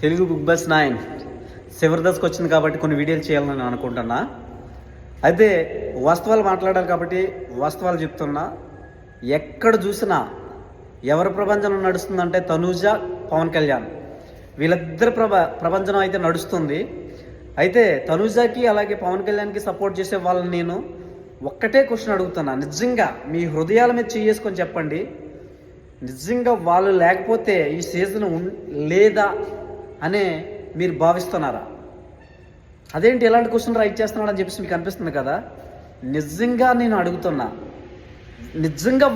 Telugu big boss 9 చివరి దశకు వచ్చింది కాబట్టి కొన్ని వీడియోలు చేయాలని నేను అనుకుంటున్నా. అయితే వాస్తవాలు మాట్లాడాలి కాబట్టి వాస్తవాలు చెప్తున్నా. ఎక్కడ చూసినా ఎవరి ప్రపంచం నడుస్తుందంటే తనూజ, పవన్ కళ్యాణ్ వీళ్ళిద్దరు ప్రపంచం అయితే నడుస్తుంది. అయితే తనూజకి అలాగే పవన్ కళ్యాణ్కి సపోర్ట్ చేసే వాళ్ళని నేను ఒక్కటే క్వశ్చన్ అడుగుతున్నా. నిజంగా మీ హృదయాల మీద చేసుకొని చెప్పండి, నిజంగా వాళ్ళు లేకపోతే ఈ సీజన్ లేదా అనే మీరు భావిస్తున్నారా? అదేంటి ఎలాంటి క్వశ్చన్ రైట్ చేస్తున్నాడు అని చెప్పేసి మీకు అనిపిస్తుంది కదా. నిజంగా నేను అడుగుతున్నా, నిజంగా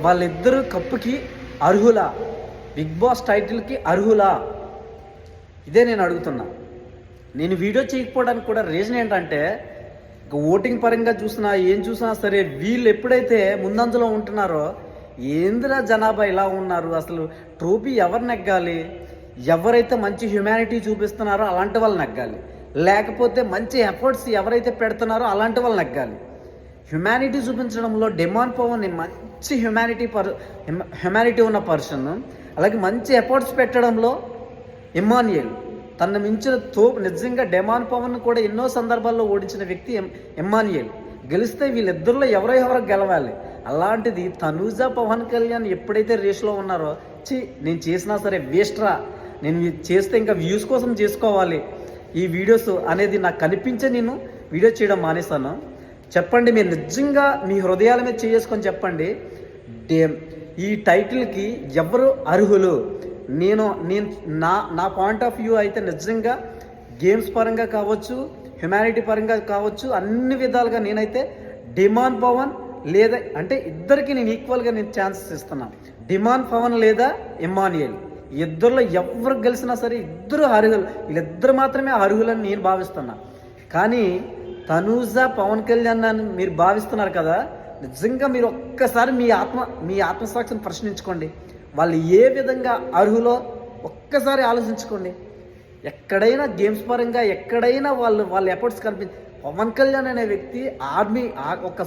వాళ్ళిద్దరు కప్పుకి అర్హులా? బిగ్ బాస్ టైటిల్కి అర్హులా? ఇదే నేను అడుగుతున్నా. నేను వీడియో చేయకపోవడానికి కూడా రీజన్ ఏంటంటే, ఓటింగ్ పరంగా చూసినా ఏం చూసినా సరే వీళ్ళు ఎప్పుడైతే ముందంజలో ఉంటున్నారో ఏందిరా జనాభా ఇలా ఉన్నారు, అసలు ట్రోఫీ ఎవరు నెగ్గాలి? ఎవరైతే మంచి హ్యుమానిటీ చూపిస్తున్నారో అలాంటి వాళ్ళు నెగ్గాలి, లేకపోతే మంచి ఎఫర్ట్స్ ఎవరైతే పెడుతున్నారో అలాంటి వాళ్ళు నెగ్గాలి. హ్యుమానిటీ చూపించడంలో డిమాండ్ పవన్ మంచి హ్యుమానిటీ ఉన్న పర్సన్, అలాగే మంచి ఎఫర్ట్స్ పెట్టడంలో ఇమ్మాన్యుయల్ తన మించిన నిజంగా డిమాండ్ పవన్ కూడా ఎన్నో సందర్భాల్లో ఓడించిన వ్యక్తి ఇమ్మాన్యుయల్. గెలిస్తే వీళ్ళిద్దరిలో ఎవరో గెలవాలి. అలాంటిది తనూజ, పవన్ కళ్యాణ్ ఎప్పుడైతే రేస్లో ఉన్నారో, నేను చేసినా సరే వేస్ట్రా, నేను చేస్తే ఇంకా వ్యూస్ కోసం చేసుకోవాలి ఈ వీడియోస్ అనేది నాకు కనిపించే నేను వీడియో చేయడం మానేస్తాను. చెప్పండి, మీరు నిజంగా మీ హృదయాల మీద చేసుకొని చెప్పండి, ఈ టైటిల్కి ఎవరు అర్హులు? నేను నా పాయింట్ ఆఫ్ వ్యూ అయితే నిజంగా గేమ్స్ పరంగా కావచ్చు, హ్యుమానిటీ పరంగా కావచ్చు, అన్ని విధాలుగా నేనైతే డిమాండ్ పవన్ లేదా అంటే ఇద్దరికి నేను ఈక్వల్గా నేను ఛాన్సెస్ ఇస్తున్నాను. డిమాండ్ పవన్ లేదా ఇమ్మాన్యుయల్, ఇద్దరులో ఎవరు గెలిచినా సరే ఇద్దరు అర్హులు, వీళ్ళిద్దరు మాత్రమే అర్హులని నేను భావిస్తున్నా. కానీ తనూజ, పవన్ కళ్యాణ్ అని మీరు భావిస్తున్నారు కదా, నిజంగా మీరు ఒక్కసారి మీ ఆత్మసాక్షిని ప్రశ్నించుకోండి. వాళ్ళు ఏ విధంగా అర్హులో ఒక్కసారి ఆలోచించుకోండి. ఎక్కడైనా గేమ్స్ పరంగా ఎక్కడైనా వాళ్ళ ఎఫర్ట్స్ పవన్ కళ్యాణ్ అనే వ్యక్తి ఆర్మీ ఒక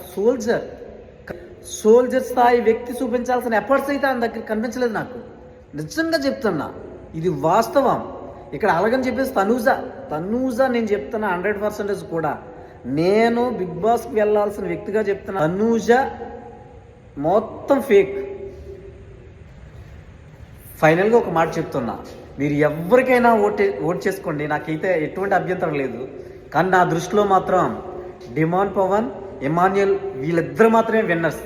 సోల్జర్ స్థాయి వ్యక్తి చూపించాల్సిన ఎఫర్ట్స్ అయితే ఆయన దగ్గర కనిపించలేదు నాకు. నిజంగా చెప్తున్నా, ఇది వాస్తవం. ఇక్కడ అలాగని చెప్పేసి తనూజ నేను చెప్తున్నా 100% కూడా. నేను బిగ్ బాస్కి వెళ్ళాల్సిన వ్యక్తిగా చెప్తున్నా, తనూజ మొత్తం ఫేక్. ఫైనల్గా ఒక మాట చెప్తున్నా, మీరు ఎవరికైనా ఓట్ చేసుకోండి, నాకైతే ఎటువంటి అభ్యంతరం లేదు. కానీ నా దృష్టిలో మాత్రం డిమాండ్ పవన్, ఇమాన్యుయల్ వీళ్ళిద్దరు మాత్రమే విన్నర్స్.